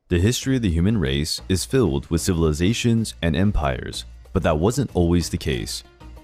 The history of the human race is filled with civilizations and empires, but that wasn't always the case.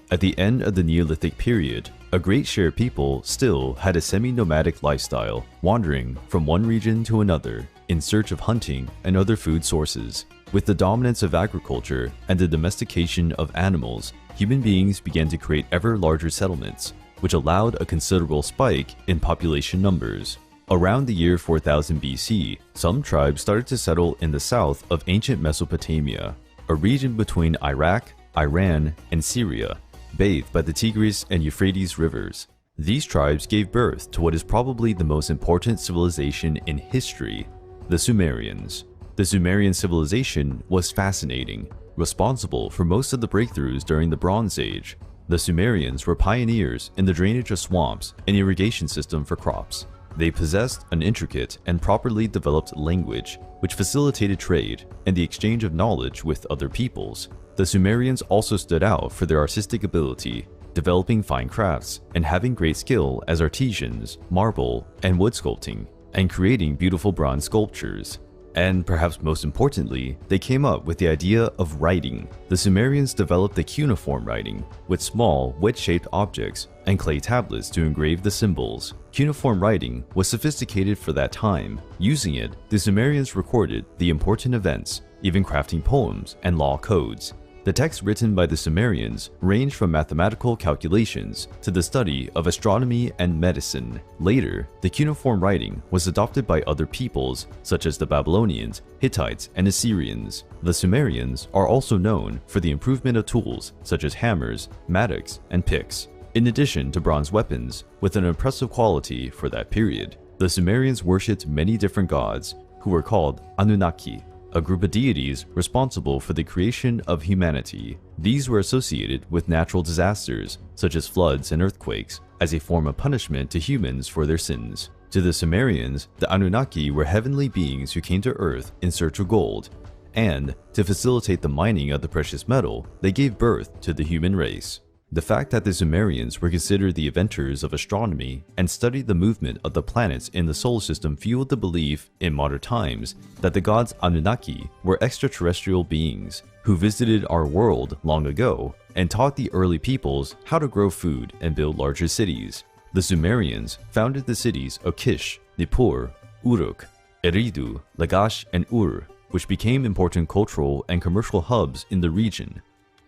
At the end of the Neolithic period, a great share of people still had a semi-nomadic lifestyle, wandering from one region to another in search of hunting and other food sources. With the dominance of agriculture and the domestication of animals, human beings began to create ever larger settlements, which allowed a considerable spike in population numbers. Around the year 4000 BC, some tribes started to settle in the south of ancient Mesopotamia, a region between Iraq, Iran, and Syria, bathed by the Tigris and Euphrates rivers. These tribes gave birth to what is probably the most important civilization in history, the Sumerians. The Sumerian civilization was fascinating, responsible for most of the breakthroughs during the Bronze Age. The Sumerians were pioneers in the drainage of swamps and irrigation system for crops. They possessed an intricate and properly developed language, which facilitated trade and the exchange of knowledge with other peoples. The Sumerians also stood out for their artistic ability, developing fine crafts and having great skill as artisans, marble and wood sculpting, and creating beautiful bronze sculptures. And perhaps most importantly, they came up with the idea of writing. The Sumerians developed the cuneiform writing, with small, wedge-shaped objects and clay tablets to engrave the symbols. Cuneiform writing was sophisticated for that time. Using it, the Sumerians recorded the important events, even crafting poems and law codes. The texts written by the Sumerians ranged from mathematical calculations to the study of astronomy and medicine. Later, the cuneiform writing was adopted by other peoples such as the Babylonians, Hittites, and Assyrians. The Sumerians are also known for the improvement of tools such as hammers, mattocks, and picks, in addition to bronze weapons with an impressive quality for that period. The Sumerians worshipped many different gods who were called Anunnaki, a group of deities responsible for the creation of humanity. These were associated with natural disasters, such as floods and earthquakes, as a form of punishment to humans for their sins. To the Sumerians, the Anunnaki were heavenly beings who came to Earth in search of gold, and to facilitate the mining of the precious metal, they gave birth to the human race. The fact that the Sumerians were considered the inventors of astronomy and studied the movement of the planets in the solar system fueled the belief in modern times that the gods Anunnaki were extraterrestrial beings who visited our world long ago and taught the early peoples how to grow food and build larger cities. The Sumerians founded the cities of Kish, Nippur, Uruk, Eridu, Lagash, and Ur, which became important cultural and commercial hubs in the region.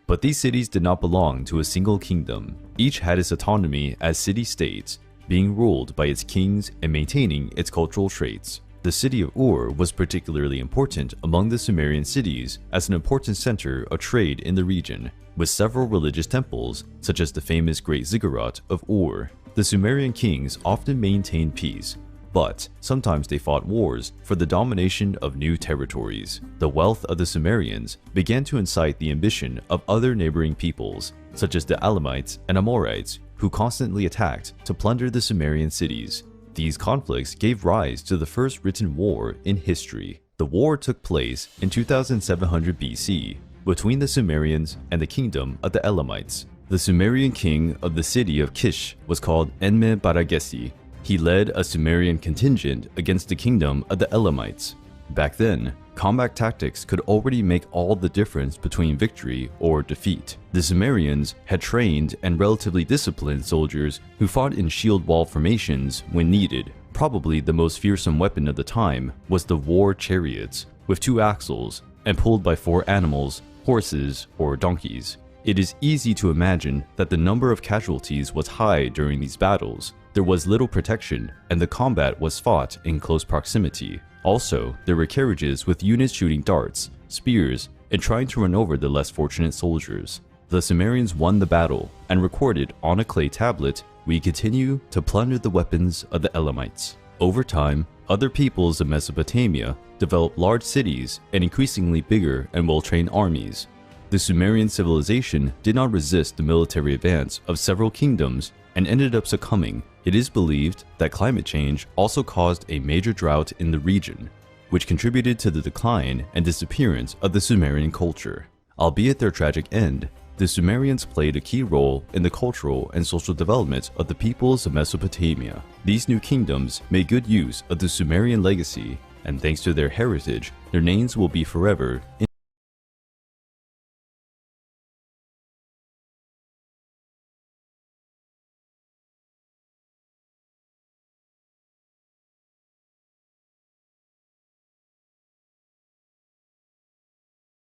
But these cities did not belong to a single kingdom. Each had its autonomy as city-states, being ruled by its kings and maintaining its cultural traits. The city of Ur was particularly important among the Sumerian cities as an important center of trade in the region, with several religious temples, such as the famous Great Ziggurat of Ur. The Sumerian kings often maintained peace, but sometimes they fought wars for the domination of new territories. The wealth of the Sumerians began to incite the ambition of other neighboring peoples, such as the Elamites and Amorites, who constantly attacked to plunder the Sumerian cities. These conflicts gave rise to the first written war in history. The war took place in 2700 BC between the Sumerians and the kingdom of the Elamites. The Sumerian king of the city of Kish was called Enme-Baragesi. He led a Sumerian contingent against the kingdom of the Elamites. Back then, combat tactics could already make all the difference between victory or defeat. The Sumerians had trained and relatively disciplined soldiers who fought in shield wall formations when needed. Probably the most fearsome weapon of the time was the war chariots, with 2 axles and pulled by 4 animals, horses, or donkeys. It is easy to imagine that the number of casualties was high during these battles. There was little protection, and the combat was fought in close proximity. Also, there were carriages with units shooting darts, spears, and trying to run over the less fortunate soldiers. The Sumerians won the battle and recorded on a clay tablet, "We continue to plunder the weapons of the Elamites." Over time, other peoples of Mesopotamia developed large cities and increasingly bigger and well-trained armies. The Sumerian civilization did not resist the military advance of several kingdoms and ended up succumbing. It is believed that climate change also caused a major drought in the region, which contributed to the decline and disappearance of the Sumerian culture. Albeit their tragic end, the Sumerians played a key role in the cultural and social development of the peoples of Mesopotamia. These new kingdoms made good use of the Sumerian legacy and thanks to their heritage, their names will be forever